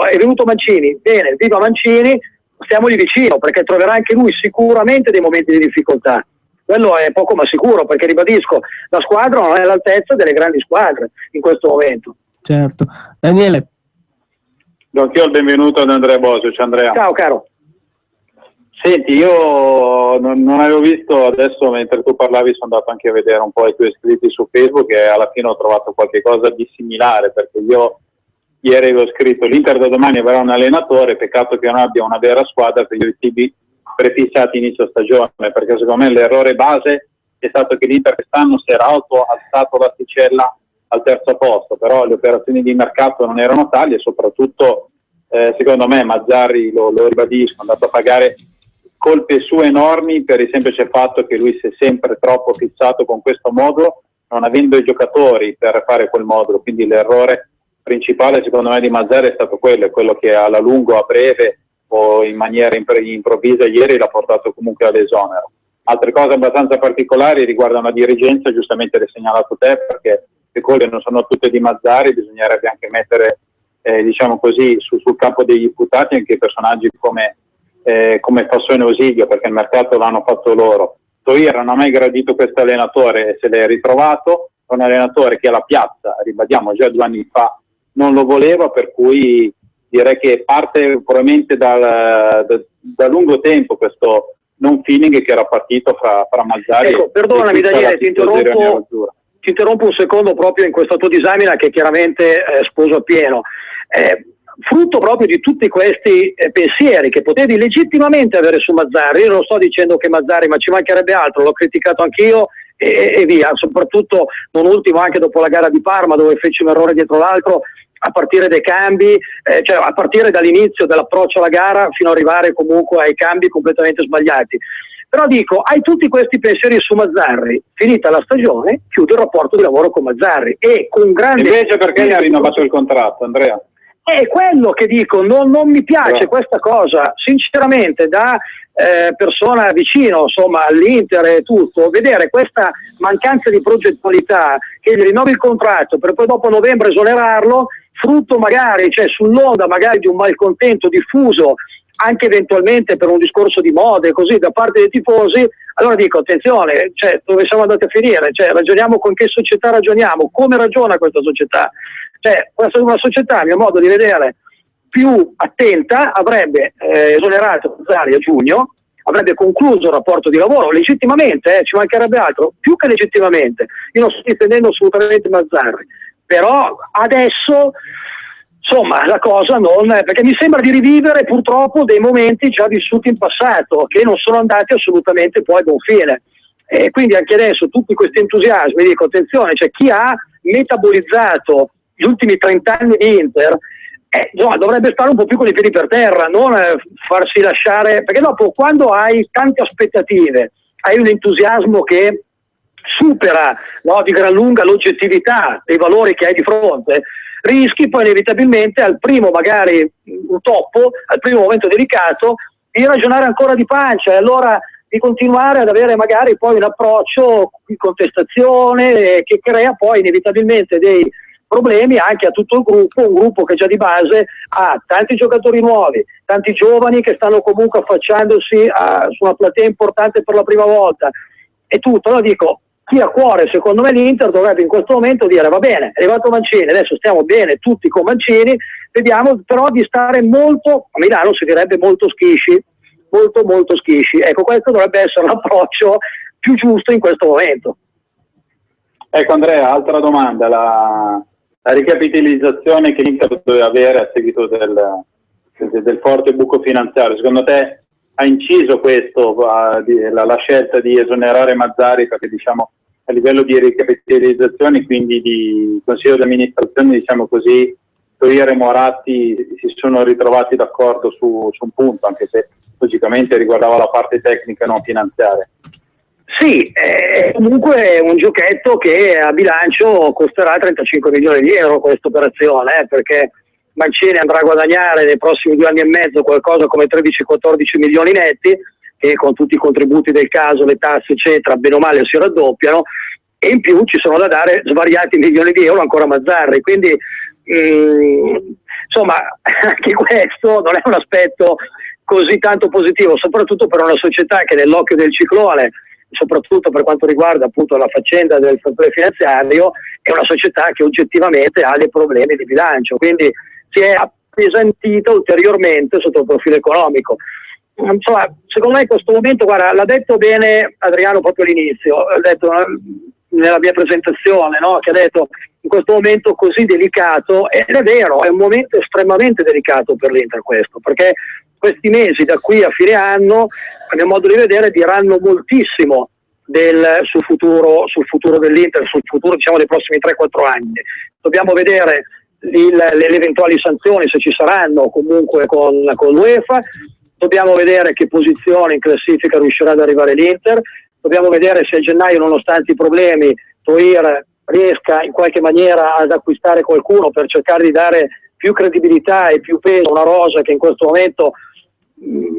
è venuto Mancini, bene, viva Mancini, stiamogli vicino perché troverà anche lui sicuramente dei momenti di difficoltà. Quello è poco ma sicuro, perché ribadisco, la squadra non è all'altezza delle grandi squadre in questo momento. Certo. Daniele. Do anch'io il benvenuto ad Andrea Bosio. Ciao Andrea. Ciao caro. Senti, io non avevo visto, adesso mentre tu parlavi sono andato anche a vedere un po' i tuoi iscritti su Facebook e alla fine ho trovato qualche cosa di similare, perché io ieri avevo scritto l'Inter da domani avrà un allenatore, peccato che non abbia una vera squadra per gli obiettivi prefissati inizio stagione, perché secondo me l'errore base è stato che l'Inter quest'anno si era alzato l'asticella al terzo posto, però le operazioni di mercato non erano tali e soprattutto secondo me Mazzarri, lo ribadisco, è andato a pagare colpe sue enormi per il semplice fatto che lui si è sempre troppo fissato con questo modulo, non avendo i giocatori per fare quel modulo, quindi l'errore principale secondo me di Mazzarri è stato quello che alla lungo, a breve o in maniera improvvisa ieri l'ha portato comunque all'esonero. Altre cose abbastanza particolari riguardano la dirigenza, giustamente l'hai segnalato te, perché le colpe non sono tutte di Mazzarri, bisognerebbe anche mettere diciamo così sul campo degli imputati anche personaggi come Fassone Osiglio, perché il mercato l'hanno fatto loro. Toir non ha mai gradito questo allenatore e se l'è ritrovato, è un allenatore che alla piazza, ribadiamo, già 2 anni fa non lo voleva, per cui direi che parte probabilmente da lungo tempo questo non feeling che era partito fra Mazzarri. Ecco, perdonami Daniele, ti interrompo un secondo proprio in questa tua disamina che chiaramente sposo appieno. Frutto proprio di tutti questi pensieri che potevi legittimamente avere su Mazzarri. Io non sto dicendo che Mazzarri, ma ci mancherebbe altro, l'ho criticato anch'io e via, soprattutto non ultimo anche dopo la gara di Parma dove fece un errore dietro l'altro a partire dai cambi, cioè a partire dall'inizio dell'approccio alla gara fino ad arrivare comunque ai cambi completamente sbagliati. Però dico, hai tutti questi pensieri su Mazzarri, finita la stagione, chiude il rapporto di lavoro con Mazzarri e con grande... Invece perché gli ha rinnovato il contratto, Andrea? È quello che dico, non mi piace questa cosa, sinceramente da persona vicino insomma all'Inter e tutto, vedere questa mancanza di progettualità, che gli rinnovi il contratto per poi dopo novembre esonerarlo, frutto magari, cioè sull'onda magari di un malcontento diffuso anche eventualmente per un discorso di moda e così da parte dei tifosi, allora dico attenzione, cioè dove siamo andati a finire? Cioè ragioniamo con che società ragioniamo, come ragiona questa società? Cioè questa è una società, a mio modo di vedere, più attenta, avrebbe esonerato Mazzarri a giugno, avrebbe concluso il rapporto di lavoro legittimamente, ci mancherebbe altro, più che legittimamente, io non sto difendendo assolutamente Mazzarri, però adesso insomma la cosa non, perché mi sembra di rivivere purtroppo dei momenti già vissuti in passato che non sono andati assolutamente poi a buon fine, e quindi anche adesso tutti questi entusiasmi, dico attenzione, cioè chi ha metabolizzato gli ultimi 30 anni di Inter dovrebbe stare un po' più con i piedi per terra, non farsi lasciare, perché dopo quando hai tante aspettative, hai un entusiasmo che supera di gran lunga l'oggettività dei valori che hai di fronte, rischi poi inevitabilmente al primo magari un toppo, al primo momento delicato, di ragionare ancora di pancia e allora di continuare ad avere magari poi un approccio di contestazione che crea poi inevitabilmente dei problemi anche a tutto il gruppo, un gruppo che già di base ha tanti giocatori nuovi, tanti giovani che stanno comunque affacciandosi su una platea importante per la prima volta e tutto. Allora dico, chi ha cuore secondo me l'Inter dovrebbe in questo momento dire va bene, è arrivato Mancini, adesso stiamo bene tutti con Mancini, vediamo però di stare molto, a Milano si direbbe molto schisci, molto schisci. Ecco, questo dovrebbe essere l'approccio più giusto in questo momento. Ecco Andrea, altra domanda, la ricapitalizzazione che l'Inter doveva avere a seguito del forte buco finanziario, secondo te ha inciso questo, la scelta di esonerare Mazzarri, perché diciamo a livello di ricapitalizzazione, quindi di consiglio di amministrazione, diciamo così, Torriere e Moratti si sono ritrovati d'accordo su un punto, anche se logicamente riguardava la parte tecnica e non finanziaria? Sì, è comunque un giochetto che a bilancio costerà 35 milioni di euro questa operazione, perché Mancini andrà a guadagnare nei prossimi 2 anni e mezzo qualcosa come 13-14 milioni netti, che con tutti i contributi del caso, le tasse eccetera, bene o male si raddoppiano, e in più ci sono da dare svariati milioni di euro ancora a Mazzarri, quindi insomma anche questo non è un aspetto così tanto positivo, soprattutto per una società che nell'occhio del ciclone, soprattutto per quanto riguarda appunto la faccenda del fattore finanziario, è una società che oggettivamente ha dei problemi di bilancio, quindi si è appesantita ulteriormente sotto il profilo economico. Insomma, secondo me in questo momento, guarda, l'ha detto bene Adriano proprio all'inizio, ha detto nella mia presentazione, no? Che ha detto in questo momento così delicato, ed è vero, è un momento estremamente delicato per l'Inter questo, perché questi mesi da qui a fine anno, a mio modo di vedere, diranno moltissimo sul futuro dell'Inter, sul futuro diciamo dei prossimi 3-4 anni. Dobbiamo vedere le eventuali sanzioni, se ci saranno comunque con l'UEFA, dobbiamo vedere che posizione in classifica riuscirà ad arrivare l'Inter, dobbiamo vedere se a gennaio, nonostante i problemi, Toir riesca in qualche maniera ad acquistare qualcuno per cercare di dare più credibilità e più peso a una rosa che in questo momento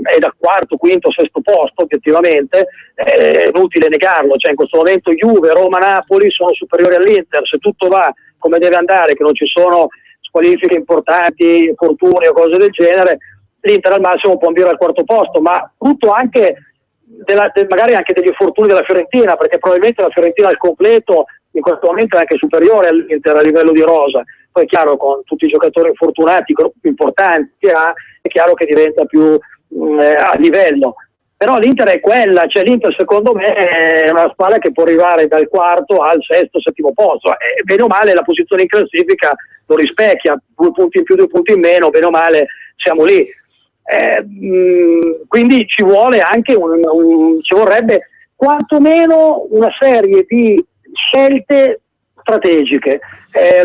è da quarto, quinto, sesto posto obiettivamente, è inutile negarlo, cioè in questo momento Juve, Roma, Napoli sono superiori all'Inter, se tutto va come deve andare, che non ci sono squalifiche importanti, infortuni o cose del genere, l'Inter al massimo può ambire al quarto posto, ma frutto anche magari anche degli infortuni della Fiorentina, perché probabilmente la Fiorentina al completo in questo momento è anche superiore all'Inter a livello di rosa. Poi è chiaro, con tutti i giocatori infortunati importanti che ha, è chiaro che diventa più a livello, però l'Inter è quella, cioè l'Inter secondo me è una squadra che può arrivare dal quarto al sesto, settimo posto, e bene o male la posizione in classifica lo rispecchia, 2 punti in più, 2 punti in meno, bene o male siamo lì. Quindi ci vuole anche ci vorrebbe quantomeno una serie di scelte strategiche,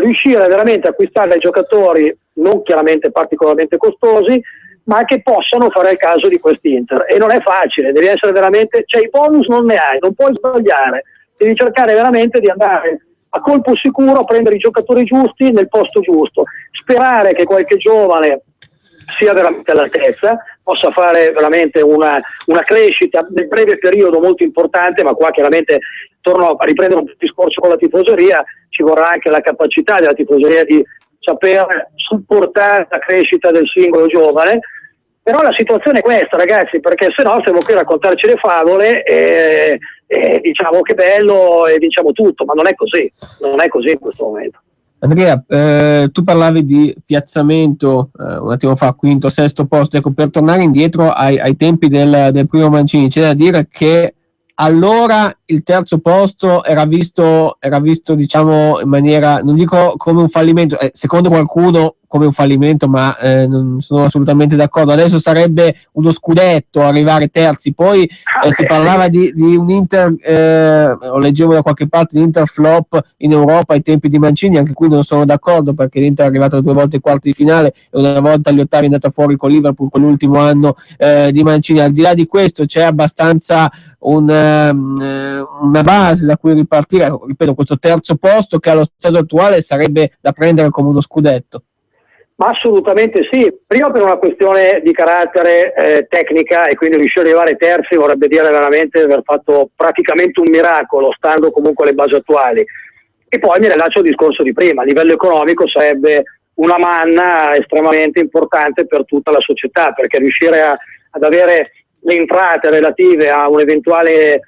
riuscire veramente a acquistare dei giocatori non chiaramente particolarmente costosi, ma che possano fare il caso di quest'Inter. E non è facile, devi essere veramente, cioè i bonus non ne hai, non puoi sbagliare, devi cercare veramente di andare a colpo sicuro a prendere i giocatori giusti nel posto giusto, sperare che qualche giovane sia veramente all'altezza, possa fare veramente una crescita nel breve periodo molto importante, ma qua chiaramente torno a riprendere un discorso con la tifoseria, ci vorrà anche la capacità della tifoseria di saper supportare la crescita del singolo giovane. Però la situazione è questa, ragazzi, perché se no stiamo qui a raccontarci le favole e diciamo che bello e diciamo tutto, ma non è così in questo momento. Andrea, tu parlavi di piazzamento un attimo fa, quinto, sesto posto. Ecco, per tornare indietro ai tempi del primo Mancini, c'è da dire che allora il terzo posto era visto diciamo in maniera, non dico come un fallimento, secondo qualcuno come un fallimento, ma non sono assolutamente d'accordo. Adesso sarebbe uno scudetto arrivare terzi, poi si parlava di un Inter, o leggevo da qualche parte di Inter flop in Europa ai tempi di Mancini. Anche qui non sono d'accordo, perché l'Inter è arrivato 2 volte ai quarti di finale e una volta agli ottavi è andata fuori con Liverpool, con l'ultimo anno di Mancini. Al di là di questo c'è abbastanza una base da cui ripartire. Ripeto, questo terzo posto che allo stato attuale sarebbe da prendere come uno scudetto. Ma assolutamente sì, prima per una questione di carattere tecnica, e quindi riuscire ad arrivare terzi vorrebbe dire veramente aver fatto praticamente un miracolo, stando comunque alle basi attuali. E poi mi rilascio al discorso di prima, a livello economico sarebbe una manna estremamente importante per tutta la società, perché riuscire ad avere le entrate relative a un'eventuale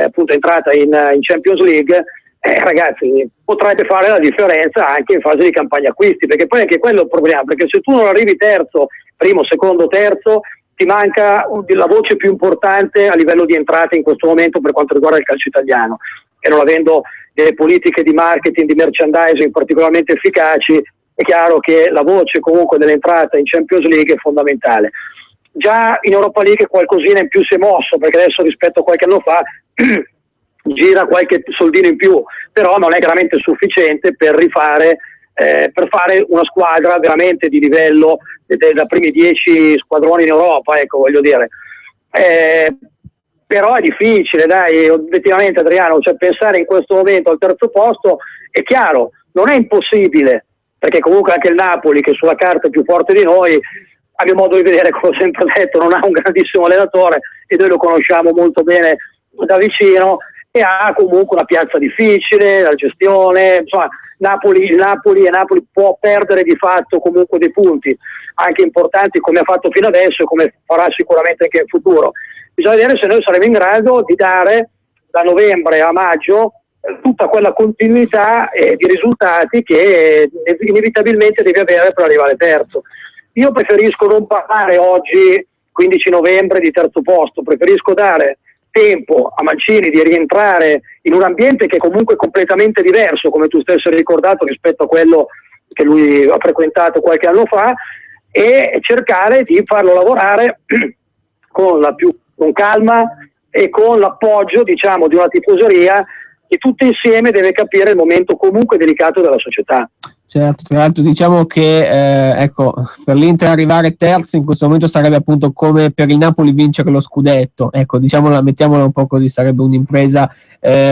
appunto entrata in Champions League, ragazzi, potrebbe fare la differenza anche in fase di campagna acquisti, perché poi anche quello è il problema, perché se tu non arrivi terzo, primo, secondo, terzo, ti manca la voce più importante a livello di entrate in questo momento per quanto riguarda il calcio italiano, e non avendo delle politiche di marketing, di merchandising particolarmente efficaci, è chiaro che la voce comunque dell'entrata in Champions League è fondamentale. Già in Europa League qualcosina in più si è mosso, perché adesso rispetto a qualche anno fa gira qualche soldino in più, però non è veramente sufficiente per rifare per fare una squadra veramente di livello da primi 10 squadroni in Europa, ecco, voglio dire. Però è difficile, dai, obiettivamente, Adriano, cioè pensare in questo momento al terzo posto è chiaro, non è impossibile, perché comunque anche il Napoli, che sulla carta è più forte di noi, a mio modo di vedere, come ho sempre detto, non ha un grandissimo allenatore e noi lo conosciamo molto bene da vicino, e ha comunque una piazza difficile, la gestione, insomma, Napoli può perdere di fatto comunque dei punti anche importanti, come ha fatto fino adesso e come farà sicuramente anche in futuro. Bisogna vedere se noi saremo in grado di dare da novembre a maggio tutta quella continuità di risultati che inevitabilmente devi avere per arrivare terzo. Io preferisco non parlare oggi, 15 novembre, di terzo posto, preferisco dare tempo a Mancini di rientrare in un ambiente che è comunque completamente diverso, come tu stesso hai ricordato, rispetto a quello che lui ha frequentato qualche anno fa, e cercare di farlo lavorare con calma e con l'appoggio, diciamo, di una tifoseria che tutti insieme deve capire il momento comunque delicato della società. Certo, tra l'altro diciamo che ecco, per l'Inter arrivare terzi in questo momento sarebbe appunto come per il Napoli vincere lo scudetto, ecco, diciamola, mettiamola un po' così, sarebbe un'impresa,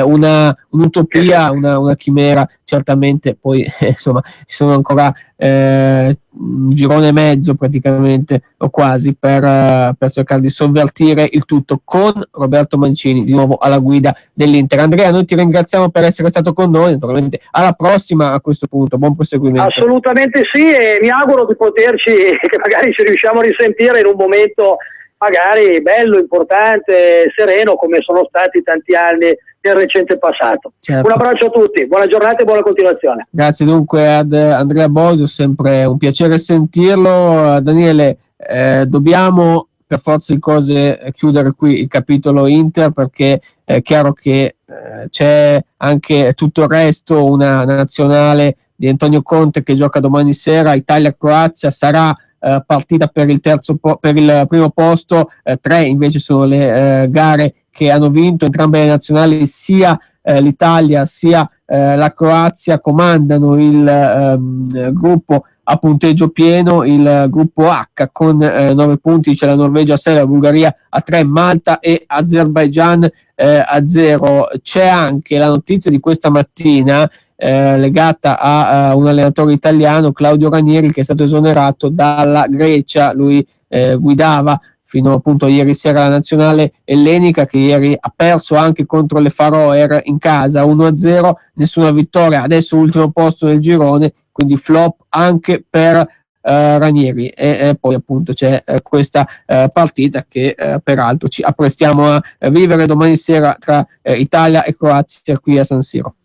un'utopia, una chimera, certamente. Poi insomma ci sono ancora un girone e mezzo praticamente o quasi per cercare di sovvertire il tutto con Roberto Mancini di nuovo alla guida dell'Inter. Andrea, noi ti ringraziamo per essere stato con noi, naturalmente alla prossima. A questo punto buon proseguimento. Assolutamente sì, e mi auguro di poterci, che magari ci riusciamo a risentire in un momento magari bello, importante, sereno, come sono stati tanti anni nel recente passato. Certo. Un abbraccio a tutti, buona giornata e buona continuazione. Grazie dunque ad Andrea Bosio, sempre un piacere sentirlo. Daniele, dobbiamo per forza di cose chiudere qui il capitolo Inter, perché è chiaro che c'è anche tutto il resto, una nazionale di Antonio Conte che gioca domani sera, Italia-Croazia, sarà partita per il primo posto, 3 invece sono le gare che hanno vinto entrambe le nazionali, sia l'Italia sia la Croazia, comandano il gruppo a punteggio pieno, il gruppo H con 9 punti, c'è la Norvegia a 6, la Bulgaria a 3, Malta e Azerbaijan a 0. C'è anche la notizia di questa mattina legata a un allenatore italiano, Claudio Ranieri, che è stato esonerato dalla Grecia. Lui guidava fino appunto a ieri sera la nazionale ellenica, che ieri ha perso anche contro le Faroe in casa 1-0, nessuna vittoria, adesso ultimo posto nel girone, quindi flop anche per Ranieri. E poi appunto c'è questa partita che peraltro ci apprestiamo a vivere domani sera tra Italia e Croazia qui a San Siro.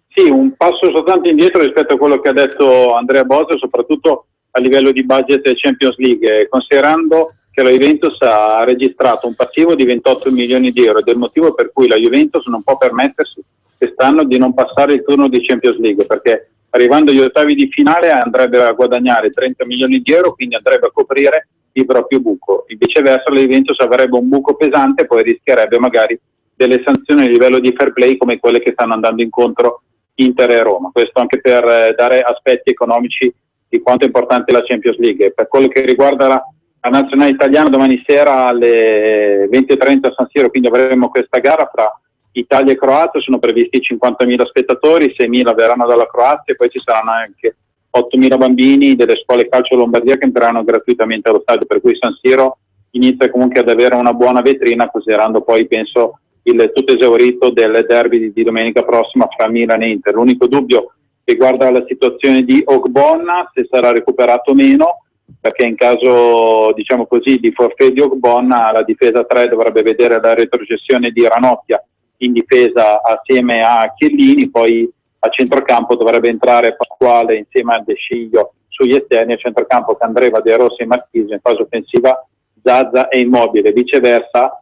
Sì, un passo soltanto indietro rispetto a quello che ha detto Andrea Bosa, soprattutto a livello di budget Champions League, considerando che la Juventus ha registrato un passivo di 28 milioni di euro, ed è il motivo per cui la Juventus non può permettersi quest'anno di non passare il turno di Champions League, perché arrivando agli ottavi di finale andrebbe a guadagnare 30 milioni di euro, quindi andrebbe a coprire il proprio buco. E viceversa la Juventus avrebbe un buco pesante e poi rischierebbe magari delle sanzioni a livello di fair play come quelle che stanno andando incontro Inter e Roma. Questo anche per dare aspetti economici di quanto è importante la Champions League. Per quello che riguarda la nazionale italiana, domani sera alle 20:30 a San Siro, quindi avremo questa gara fra Italia e Croazia, sono previsti 50.000 spettatori, 6.000 verranno dalla Croazia e poi ci saranno anche 8.000 bambini delle scuole calcio Lombardia che entreranno gratuitamente allo stadio, per cui San Siro inizia comunque ad avere una buona vetrina, considerando poi penso il tutto esaurito del derby di domenica prossima fra Milan e Inter. L'unico dubbio riguarda la situazione di Ogbonna, se sarà recuperato o meno, perché in caso, diciamo così, di forfait di Ogbonna la difesa 3 dovrebbe vedere la retrocessione di Ranocchia in difesa assieme a Chiellini, poi a centrocampo dovrebbe entrare Pasquale insieme a De Sciglio sugli esterni, a centrocampo Candreva, De Rossi e Marchisio, in fase offensiva Zaza e Immobile. Viceversa,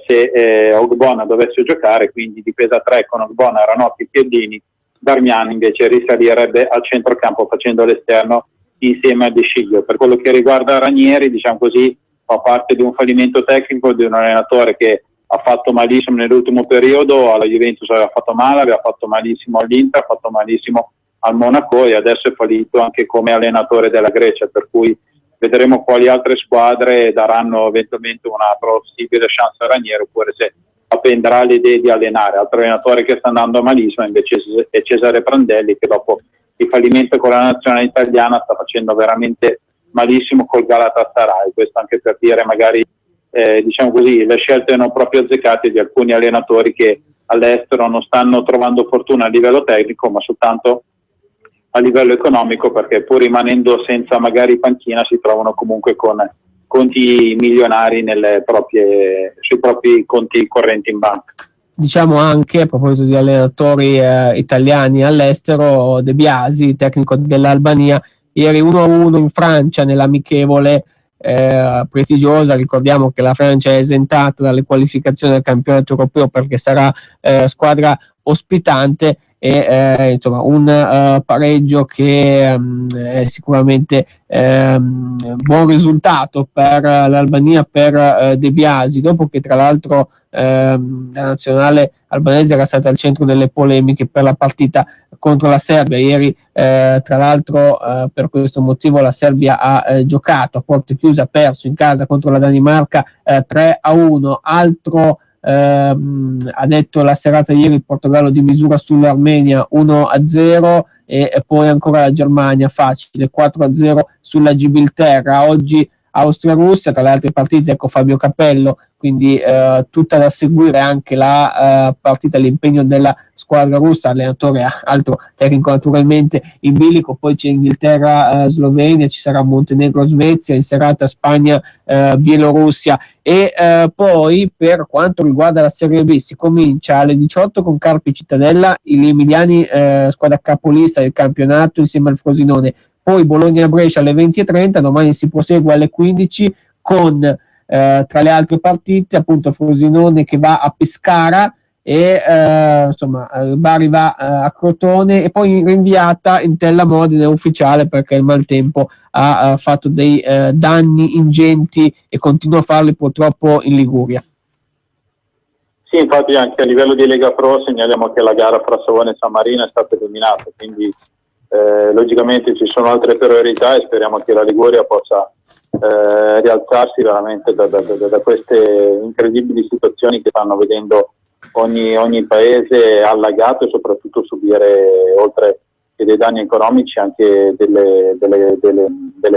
se Ogbonna dovesse giocare, quindi difesa 3 con Ogbonna, Ranocchi, Chiellini, Darmian invece risalirebbe al centrocampo facendo l'esterno insieme a De Sciglio. Per quello che riguarda Ranieri, diciamo così, fa parte di un fallimento tecnico di un allenatore che ha fatto malissimo nell'ultimo periodo, alla Juventus aveva fatto male, aveva fatto malissimo all'Inter, ha fatto malissimo al Monaco e adesso è fallito anche come allenatore della Grecia, per cui vedremo quali altre squadre daranno eventualmente una possibile chance a Ranieri, oppure se appenderà le idee di allenare. Altro allenatore che sta andando malissimo invece è Cesare Prandelli, che dopo il fallimento con la nazionale italiana sta facendo veramente malissimo col Galatasaray. Questo anche per dire magari diciamo così, le scelte non proprio azzeccate di alcuni allenatori che all'estero non stanno trovando fortuna a livello tecnico ma soltanto a livello economico, perché pur rimanendo senza magari panchina si trovano comunque con conti milionari sui propri conti correnti in banca. Diciamo anche, a proposito di allenatori italiani all'estero, De Biasi, tecnico dell'Albania, ieri 1-1 in Francia nell'amichevole prestigiosa. Ricordiamo che la Francia è esentata dalle qualificazioni del campionato europeo perché sarà squadra ospitante, e insomma un pareggio che è sicuramente buon risultato per l'Albania, per De Biasi, dopo che tra l'altro la nazionale albanese era stata al centro delle polemiche per la partita contro la Serbia. Ieri tra l'altro per questo motivo la Serbia ha giocato a porte chiuse, ha perso in casa contro la Danimarca 3-1. Altro ha detto la serata ieri il Portogallo di misura sull'Armenia 1-0 e poi ancora la Germania facile 4-0 sulla Gibilterra. Oggi Austria-Russia, tra le altre partite ecco Fabio Capello, quindi tutta da seguire anche la partita, l'impegno della squadra russa, allenatore altro tecnico naturalmente in bilico. Poi c'è Inghilterra-Slovenia, ci sarà Montenegro-Svezia, in serata Spagna-Bielorussia e poi per quanto riguarda la Serie B si comincia alle 18 con Carpi Cittadella, gli emiliani squadra capolista del campionato insieme al Frosinone. Poi Bologna-Brescia alle 20:30, domani si prosegue alle 15 con tra le altre partite appunto Frosinone che va a Pescara e insomma Bari va a Crotone, e poi rinviata Entella Modena, ufficiale perché il maltempo ha fatto dei danni ingenti e continua a farli purtroppo in Liguria. Sì, infatti anche a livello di Lega Pro segnaliamo che la gara fra Savona e San Marino è stata dominata, quindi logicamente ci sono altre priorità e speriamo che la Liguria possa rialzarsi veramente da queste incredibili situazioni che stanno vedendo ogni paese allagato e soprattutto subire, oltre che dei danni economici, anche delle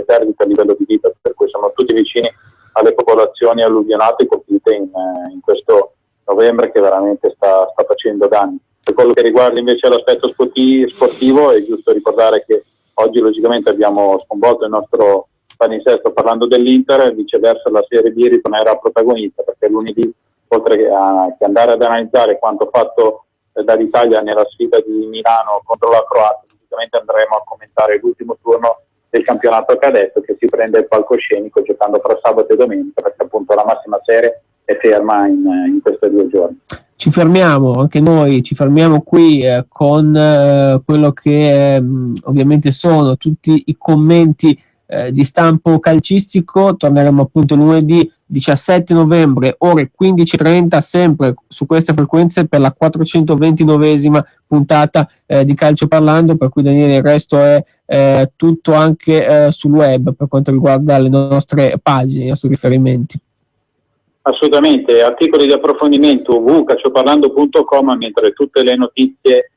perdite a livello di vita, per cui siamo tutti vicini alle popolazioni alluvionate colpite in questo novembre che veramente sta facendo danni. Per quello che riguarda invece l'aspetto sportivo, è giusto ricordare che oggi logicamente abbiamo sconvolto il nostro palinsesto parlando dell'Inter, viceversa la Serie B ritornerà protagonista, perché lunedì, oltre che andare ad analizzare quanto fatto dall'Italia nella sfida di Milano contro la Croazia, logicamente andremo a commentare l'ultimo turno del campionato cadetto che si prende il palcoscenico giocando fra sabato e domenica, perché appunto la massima serie è ferma in questi 2 giorni. Ci fermiamo, anche noi ci fermiamo qui con quello che ovviamente sono tutti i commenti di stampo calcistico. Torneremo appunto lunedì 17 novembre ore 15:30 sempre su queste frequenze per la 429esima puntata di Calcio Parlando, per cui Daniele il resto è tutto anche sul web per quanto riguarda le nostre pagine, i nostri riferimenti. Assolutamente, articoli di approfondimento www.calcioparlando.com, mentre tutte le notizie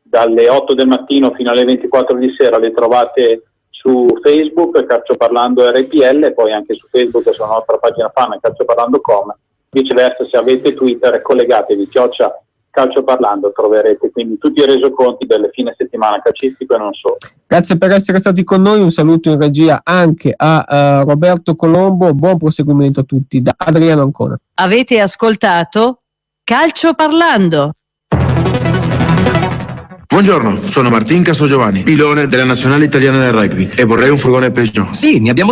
dalle 8 del mattino fino alle 24 di sera le trovate su Facebook, Calcio Parlando RPL, e poi anche su Facebook sulla nostra pagina fan calcioparlando.com. Viceversa, se avete Twitter, collegatevi Calcio Parlando, troverete quindi tutti i resoconti delle fine settimana calcistico e non solo. Grazie per essere stati con noi, un saluto in regia anche a Roberto Colombo, buon proseguimento a tutti da Adriano Ancona. Avete ascoltato Calcio Parlando. Buongiorno, sono Martin Casogiovanni, pilone della nazionale italiana del rugby e vorrei un furgone Peugeot. Sì, ne abbiamo